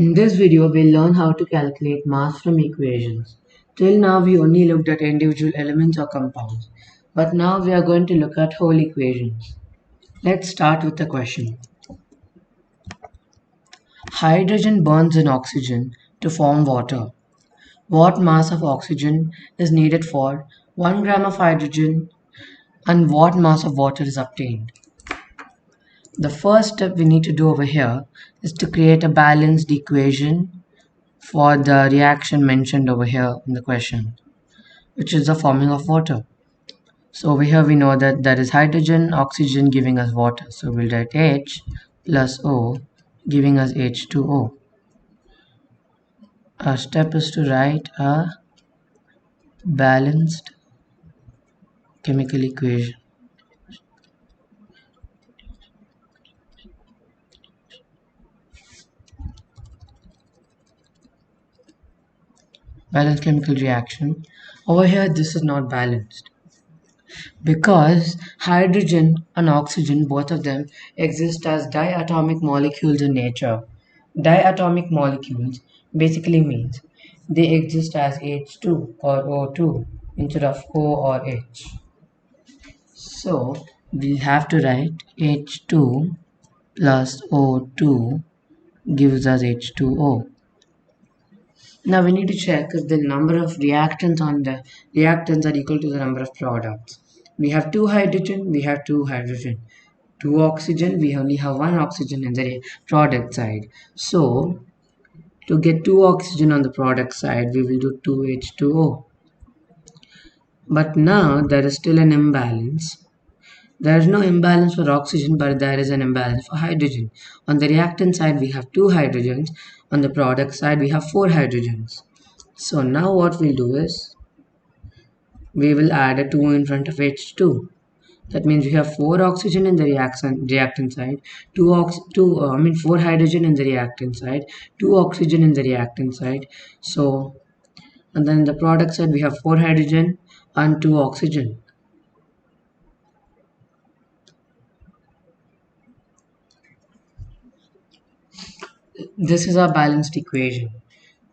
In this video, we'll learn how to calculate mass from equations. Till now, we only looked at individual elements or compounds, but now we are going to look at whole equations. Let's start with the question. Hydrogen burns in oxygen to form water. What mass of oxygen is needed for 1 gram of hydrogen, and what mass of water is obtained? The first step we need to do over here is to create a balanced equation for the reaction mentioned over here in the question, which is the forming of water. So over here we know that there is hydrogen, oxygen giving us water. So we'll write H plus O giving us H2O. Our step is to write a balanced chemical equation. Balanced chemical reaction. Over here this is not balanced, because hydrogen and oxygen, both of them exist as diatomic molecules in nature. Diatomic molecules basically means they exist as H2 or O2 instead of O or H. So we'll have to write H2 plus O2 gives us H2O. Now we need to check if the number of reactants on the reactants are equal to the number of products. We have 2 hydrogen, we have 2 hydrogen. 2 oxygen, we only have 1 oxygen in the product side. So to get 2 oxygen on the product side, we will do 2H2O. But now there is still an imbalance. There is no imbalance for oxygen, but there is an imbalance for hydrogen. On the reactant side, we have 2 hydrogens. On the product side, we have 4 hydrogens. So now what we'll do is, we will add a 2 in front of H2. That means we have 4 oxygen in the reactant side, 4 hydrogen in the reactant side, 2 oxygen in the reactant side. So, and then in the product side, we have 4 hydrogen and 2 oxygen. This is our balanced equation.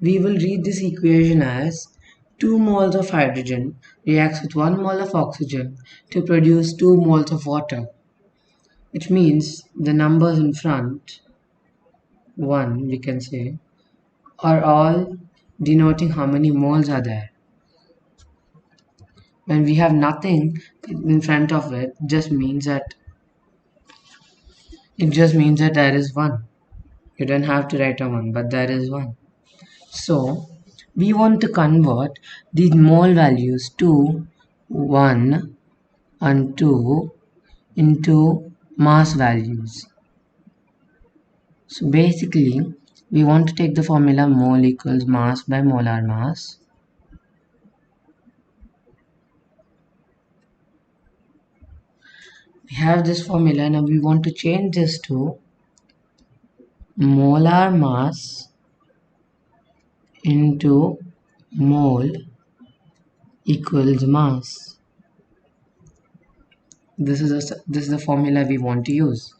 We will read this equation as 2 moles of hydrogen reacts with 1 mole of oxygen to produce 2 moles of water, which means the numbers in front, 1 we can say, are all denoting how many moles are there. When we have nothing in front of it, it just means that there is 1. You don't have to write a 1, but there is 1. So we want to convert these mole values to 1 and 2 into mass values. So basically we want to take the formula mole equals mass by molar mass. We have this formula. Now we want to change this to molar mass into mole equals mass. This is the formula we want to use.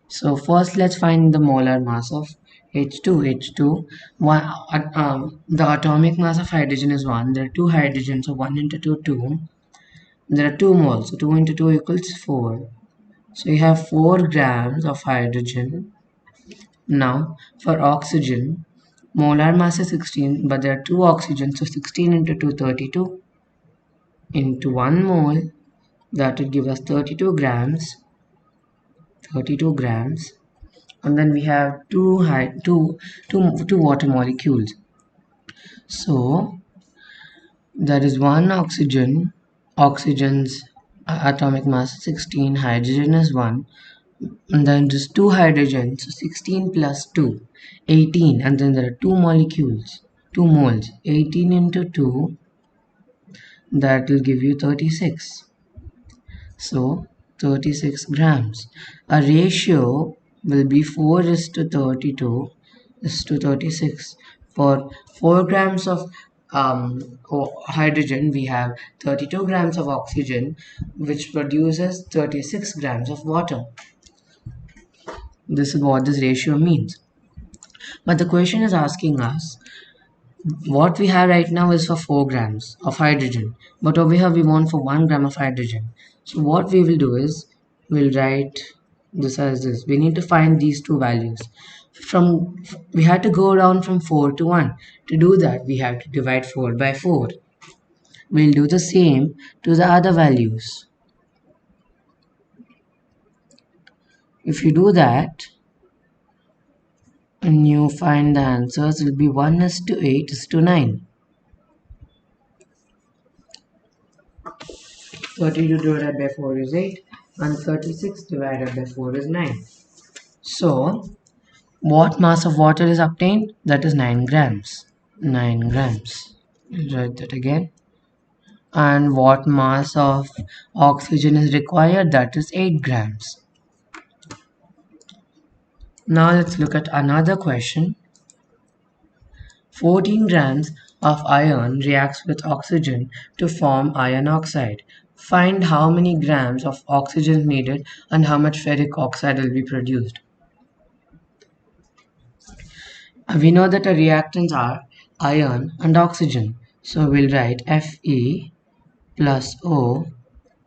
So first let's find the molar mass of H2. The atomic mass of hydrogen is 1. There are 2 hydrogens, so 1 into 2, 2. There are 2 moles, so 2 into 2 equals 4. So you have 4 grams of hydrogen. Now for oxygen, molar mass is 16, but there are 2 oxygens, so 16 into 2, 32. Into 1 mole, that would give us 32 grams. And then we have 2 water molecules. So there is 1 oxygen. Oxygen's atomic mass is 16, hydrogen is 1, and then just 2 hydrogens, so 16 plus 2, 18, and then there are 2 molecules, 2 moles, 18 into 2, that will give you 36. So 36 grams. A ratio will be 4 is to 32 is to 36. For 4 grams of hydrogen, we have 32 grams of oxygen, which produces 36 grams of water. This is what this ratio means. But the question is asking us what we have right now is for 4 grams of hydrogen, but over here we want for 1 gram of hydrogen. So what we will do is we'll write this as this. We need to find these two values. We had to go down from 4 to 1. To do that, we have to divide 4 by 4. We'll do the same to the other values. If you do that, and you find the answers will be 1 is to 8 is to 9. 32 divided by 4 is 8 and 36 divided by 4 is 9. So, what mass of water is obtained? That is 9 grams. 9 grams. Write that again. And what mass of oxygen is required? That is 8 grams. Now let's look at another question. 14 grams of iron reacts with oxygen to form iron oxide. Find how many grams of oxygen is needed and how much ferric oxide will be produced. We know that the reactants are iron and oxygen. So we'll write Fe plus O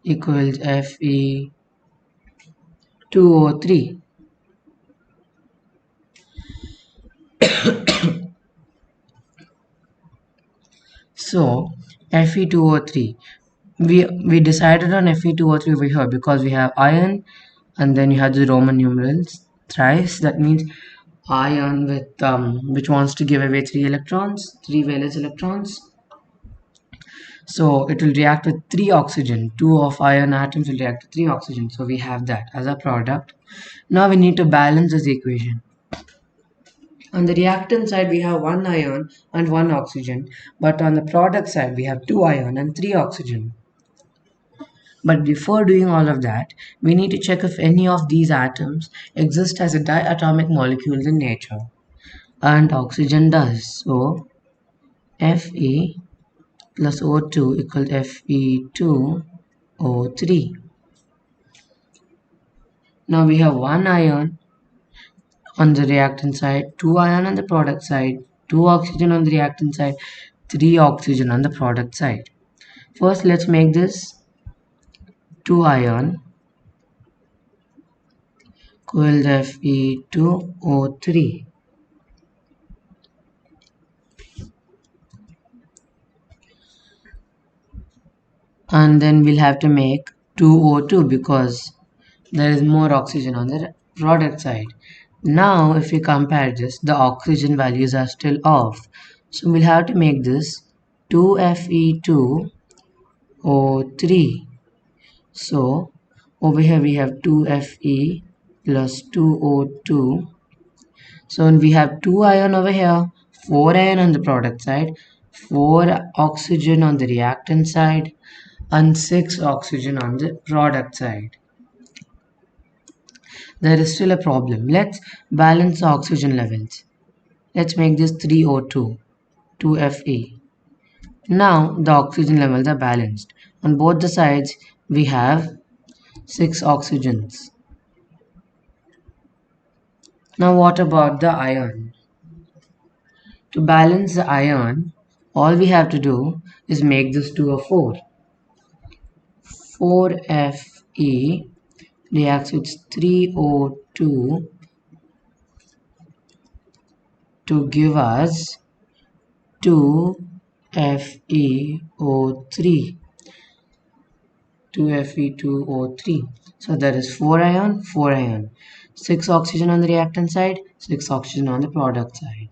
equals Fe2O3. So Fe2O3. We decided on Fe2O3 over here because we have iron and then you have the Roman numerals thrice. That means iron with which wants to give away 3 valence electrons. So it will react with 3 oxygen. 2 of iron atoms will react with 3 oxygen. So we have that as a product. Now we need to balance this equation. On the reactant side we have 1 iron and 1 oxygen, but on the product side we have 2 iron and 3 oxygen. But before doing all of that, we need to check if any of these atoms exist as a diatomic molecules in nature. And oxygen does. So Fe plus O2 equals Fe2O3. Now we have 1 iron on the reactant side, 2 iron on the product side, 2 oxygen on the reactant side, 3 oxygen on the product side. First let's make this 2 iron equals Fe2O3. And then we'll have to make 2O2 because there is more oxygen on the product side. Now if we compare this, the oxygen values are still off. So we'll have to make this 2Fe2O3. So over here we have 2Fe plus 2O2. So we have 2 iron over here, 4 iron on the product side, 4 oxygen on the reactant side, and 6 oxygen on the product side. There is still a problem. Let's balance the oxygen levels. Let's make this 3O2, 2Fe. Now the oxygen levels are balanced. On both the sides we have 6 oxygens. Now what about the iron? To balance the iron, all we have to do is make this to a 4. 4Fe reacts with 3O2 to give us 2FeO3. 2Fe2O3. So there is 4 iron, 4 iron. 6 oxygen on the reactant side, 6 oxygen on the product side.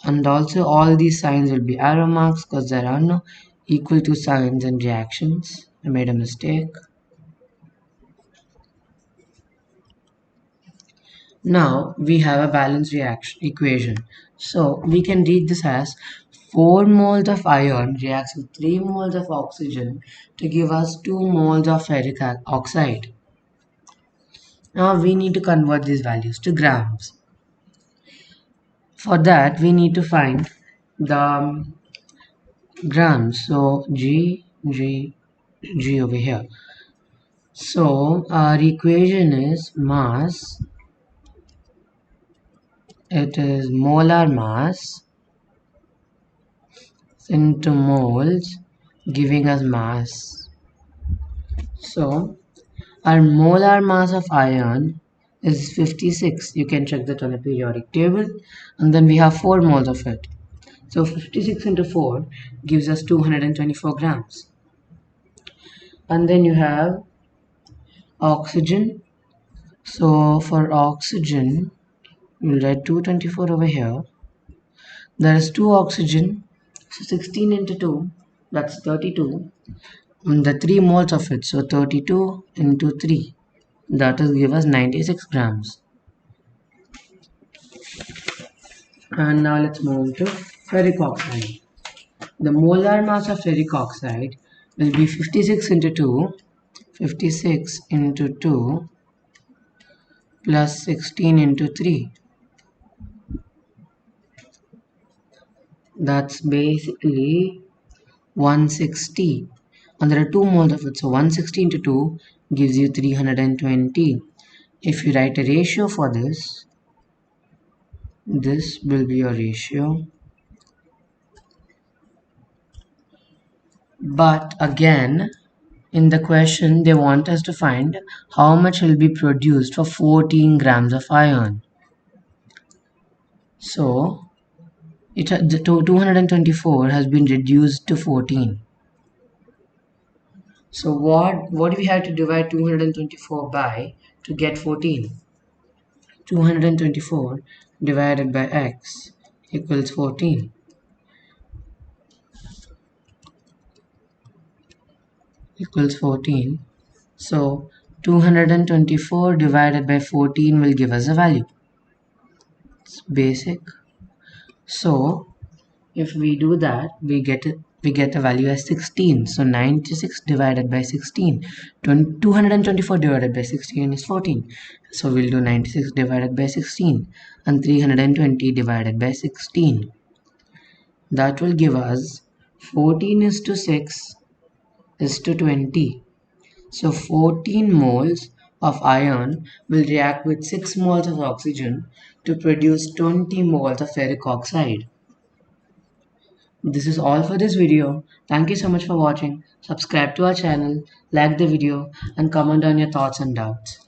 And also all these signs will be arrow marks because there are no equal to signs and reactions. I made a mistake. Now we have a balanced reaction equation. So we can read this as 4 moles of iron reacts with 3 moles of oxygen to give us 2 moles of ferric oxide. Now we need to convert these values to grams. For that we need to find the grams. So G over here. So our equation is mass it is molar mass into moles giving us mass. So our molar mass of iron is 56. You can check that on the periodic table. And then we have 4 moles of it. So 56 into 4 gives us 224 grams. And then you have oxygen. So for oxygen, we'll write 224 over here. There is 2 oxygen. So 16 into 2, that's 32. And the 3 moles of it, so 32 into 3. That will give us 96 grams. And now let's move to ferric oxide. The molar mass of ferric oxide will be 56 into 2, 56 into 2 plus 16 into 3. That's basically 160. And there are 2 moles of it, so 160 into 2 gives you 320. If you write a ratio for this, this will be your ratio. But again, in the question, they want us to find how much will be produced for 14 grams of iron. So, the 224 has been reduced to 14. So what do we have to divide 224 by to get 14? 224 divided by x equals 14. Equals 14. So 224 divided by 14 will give us a value. It's basic. So if we do that, we get a value as 16. So 96 divided by 16. 224 divided by 16 is 14. So we'll do 96 divided by 16 and 320 divided by 16. That will give us 14 is to 6 is to 20. So 14 moles of iron will react with 6 moles of oxygen to produce 20 moles of ferric oxide. This is all for this video. Thank you so much for watching. Subscribe to our channel, like the video, and comment on your thoughts and doubts.